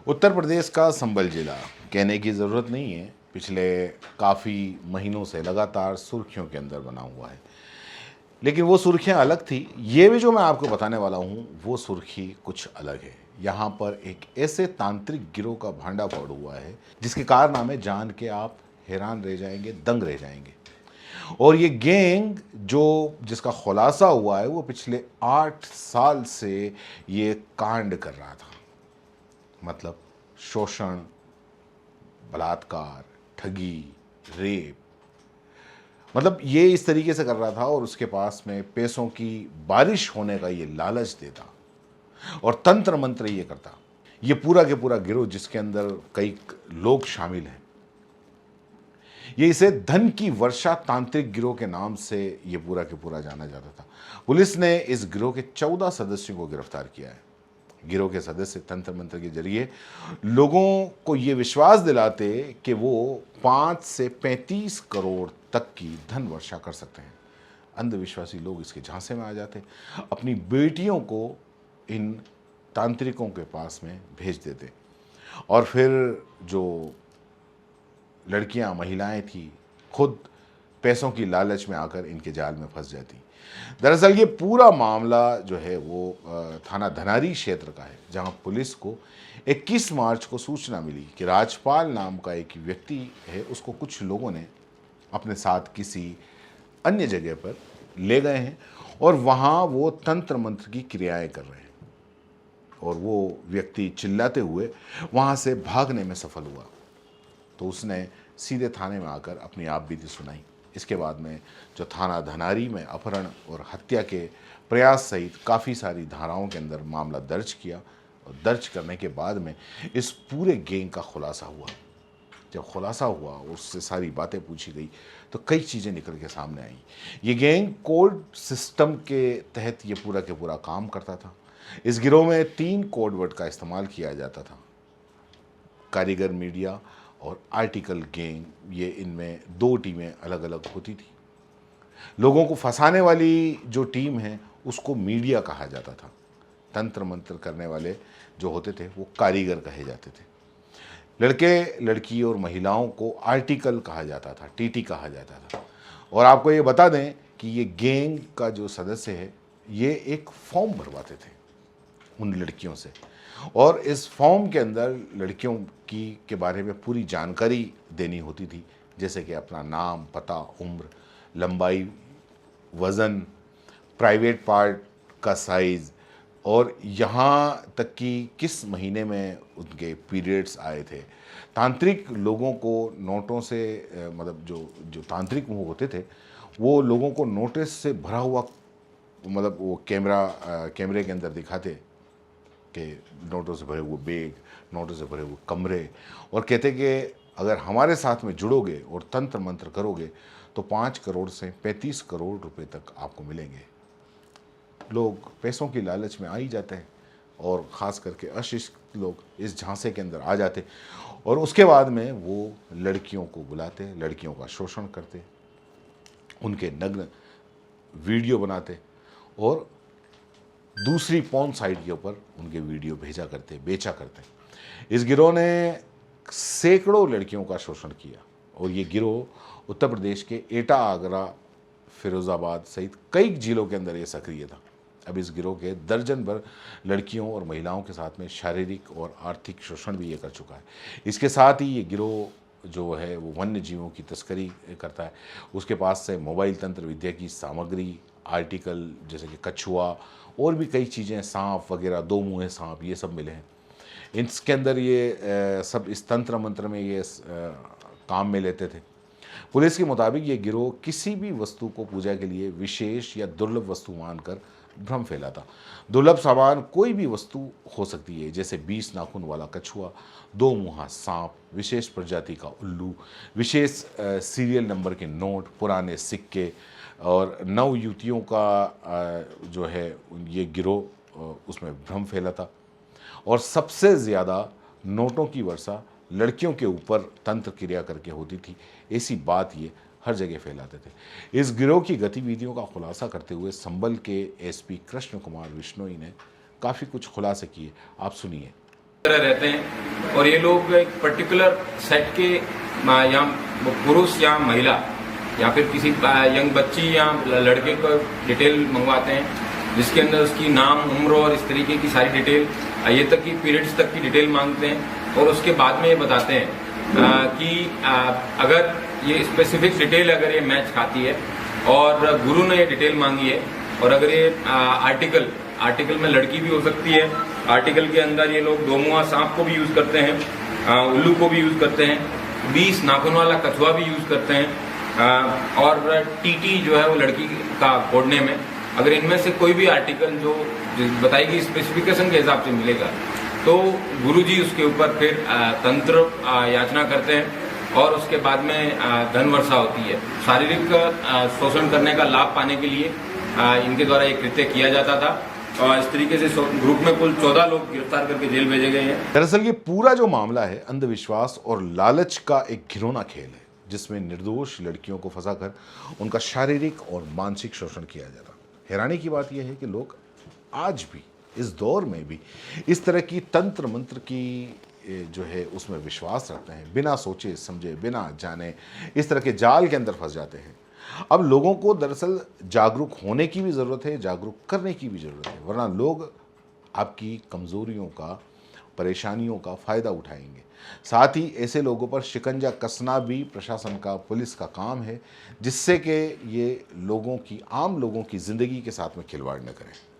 उत्तर प्रदेश का संभल जिला कहने की ज़रूरत नहीं है, पिछले काफ़ी महीनों से लगातार सुर्खियों के अंदर बना हुआ है। लेकिन वो सुर्खियां अलग थी। ये भी जो मैं आपको बताने वाला हूँ वो सुर्खी कुछ अलग है। यहाँ पर एक ऐसे तांत्रिक गिरोह का भांडा फोड़ हुआ है जिसके कारनामे जान के आप हैरान रह जाएंगे, दंग रह जाएंगे। और ये गैंग जो जिसका खुलासा हुआ है वो पिछले 8 साल से ये कांड कर रहा था। मतलब शोषण, बलात्कार, ठगी, रेप, मतलब ये इस तरीके से कर रहा था। और उसके पास में पैसों की बारिश होने का ये लालच देता और तंत्र मंत्र ये करता। ये पूरा के पूरा गिरोह जिसके अंदर कई लोग शामिल हैं, ये इसे धन की वर्षा तांत्रिक गिरोह के नाम से ये पूरा के पूरा जाना जाता था। पुलिस ने इस गिरोह के 14 सदस्यों को गिरफ्तार किया है। गिरोह के सदस्य तंत्र मंत्र के जरिए लोगों को ये विश्वास दिलाते कि वो 5 से 35 करोड़ तक की धन वर्षा कर सकते हैं। अंधविश्वासी लोग इसके झांसे में आ जाते, अपनी बेटियों को इन तांत्रिकों के पास में भेज देते और फिर जो लड़कियां, महिलाएं थी, खुद पैसों की लालच में आकर इनके जाल में फंस जाती। दरअसल ये पूरा मामला जो है वो थाना धनारी क्षेत्र का है, जहां पुलिस को 21 मार्च को सूचना मिली कि राजपाल नाम का एक व्यक्ति है, उसको कुछ लोगों ने अपने साथ किसी अन्य जगह पर ले गए हैं और वहाँ वो तंत्र मंत्र की क्रियाएं कर रहे हैं। और वो व्यक्ति चिल्लाते हुए वहाँ से भागने में सफल हुआ। तो उसने सीधे थाने में आकर अपनी आपबीती सुनाई। इसके बाद में जो थाना धनारी में अपहरण और हत्या के प्रयास सहित काफ़ी सारी धाराओं के अंदर मामला दर्ज किया और दर्ज करने के बाद में इस पूरे गैंग का खुलासा हुआ। जब खुलासा हुआ और उससे सारी बातें पूछी गई तो कई चीज़ें निकल के सामने आई। ये गैंग कोड सिस्टम के तहत ये पूरा के पूरा काम करता था। इस गिरोह में 3 कोड वर्ड का इस्तेमाल किया जाता था: कारीगर मीडिया और आर्टिकल गैंग। ये इनमें 2 टीमें अलग अलग होती थी। लोगों को फंसाने वाली जो टीम है उसको मीडिया कहा जाता था। तंत्र मंत्र करने वाले जो होते थे वो कारीगर कहे जाते थे। लड़के, लड़की और महिलाओं को आर्टिकल कहा जाता था, टीटी कहा जाता था। और आपको ये बता दें कि ये गैंग का जो सदस्य है ये एक फॉर्म भरवाते थे उन लड़कियों से, और इस फॉर्म के अंदर लड़कियों की के बारे में पूरी जानकारी देनी होती थी, जैसे कि अपना नाम, पता, उम्र, लंबाई, वज़न, प्राइवेट पार्ट का साइज़, और यहाँ तक कि किस महीने में उनके पीरियड्स आए थे। तांत्रिक लोगों को नोटों से मतलब जो तांत्रिक वो होते थे वो लोगों को नोटिस से भरा हुआ, मतलब वो कैमरे के अंदर दिखाते कि नोटों से भरे हुए बैग, नोटों से भरे हुए कमरे, और कहते कि अगर हमारे साथ में जुड़ोगे और तंत्र मंत्र करोगे तो 5 करोड़ से 35 करोड़ रुपए तक आपको मिलेंगे। लोग पैसों की लालच में आ ही जाते हैं और ख़ास करके अशिक्षित लोग इस झांसे के अंदर आ जाते और उसके बाद में वो लड़कियों को बुलाते, लड़कियों का शोषण करते, उनके नग्न वीडियो बनाते और दूसरी पॉर्न साइट के ऊपर उनके वीडियो भेजा करते, बेचा करते। इस गिरोह ने सैकड़ों लड़कियों का शोषण किया और ये गिरोह उत्तर प्रदेश के एटा, आगरा, फिरोज़ाबाद सहित कई जिलों के अंदर ये सक्रिय था। अब इस गिरोह के दर्जन भर लड़कियों और महिलाओं के साथ में शारीरिक और आर्थिक शोषण भी ये कर चुका है। इसके साथ ही ये गिरोह जो है वो वन्य जीवों की तस्करी करता है। उसके पास से मोबाइल तंत्र विद्या की सामग्री, आर्टिकल जैसे कि कछुआ और भी कई चीज़ें, सांप वगैरह, 2 मुँहे सांप, ये सब मिले हैं। इसके अंदर ये सब इस तंत्र मंत्र में ये काम में लेते थे। पुलिस के मुताबिक ये गिरोह किसी भी वस्तु को पूजा के लिए विशेष या दुर्लभ वस्तु मानकर भ्रम फैलाता। दुर्लभ सामान कोई भी वस्तु हो सकती है, जैसे 20 नाखून वाला कछुआ, 2 मुँहा सांप, विशेष प्रजाति का उल्लू, विशेष सीरियल नंबर के नोट, पुराने सिक्के, और नव युवतियों का जो है ये गिरोह उसमें भ्रम फैलाता। और सबसे ज़्यादा नोटों की वर्षा लड़कियों के ऊपर तंत्र क्रिया करके होती थी, ऐसी बात ये हर जगह फैलाते थे। इस गिरोह की गतिविधियों का खुलासा करते हुए संभल के एसपी कृष्ण कुमार विश्नोई ने काफ़ी कुछ खुलासे किए, आप सुनिए। तरह रहते हैं और ये लोग एक पर्टिकुलर सेट के या पुरुष या महिला या फिर किसी यंग बच्ची या लड़के को डिटेल मंगवाते हैं, जिसके अंदर उसकी नाम, उम्र और इस तरीके की सारी डिटेल, ये तक की पीरियड्स तक की डिटेल मांगते हैं और उसके बाद में ये बताते हैं कि अगर ये स्पेसिफिक डिटेल अगर ये मैच खाती है और गुरु ने ये डिटेल मांगी है और अगर ये आर्टिकल में लड़की भी हो सकती है, आर्टिकल के अंदर ये लोग दोमुहा सांप को भी यूज करते हैं, उल्लू को भी यूज करते हैं, 20 नाखून वाला कछुआ भी यूज करते हैं और टीटी जो है वो लड़की का कोडने में, अगर इनमें से कोई भी आर्टिकल जो बताएगी स्पेसिफिकेशन के हिसाब से मिलेगा तो गुरुजी उसके ऊपर फिर तंत्र याचना करते हैं और उसके बाद में धन वर्षा होती है। शारीरिक शोषण करने का लाभ पाने के लिए इनके द्वारा एक कृत्य किया जाता था और इस तरीके से ग्रुप में कुल 14 लोग गिरफ्तार करके जेल भेजे गए हैं। दरअसल ये पूरा जो मामला है अंधविश्वास और लालच का एक घिनौना खेल है, जिसमें निर्दोष लड़कियों को फंसाकर उनका शारीरिक और मानसिक शोषण किया जा रहा। हैरानी की बात यह है कि लोग आज भी इस दौर में भी इस तरह की तंत्र मंत्र की जो है उसमें विश्वास रखते हैं, बिना सोचे समझे, बिना जाने इस तरह के जाल के अंदर फंस जाते हैं। अब लोगों को दरअसल जागरूक होने की भी ज़रूरत है, जागरूक करने की भी ज़रूरत है, वरना लोग आपकी कमज़ोरियों का, परेशानियों का फ़ायदा उठाएंगे। साथ ही ऐसे लोगों पर शिकंजा कसना भी प्रशासन का, पुलिस का काम है, जिससे कि ये लोगों की, आम लोगों की ज़िंदगी के साथ में खिलवाड़ न करें।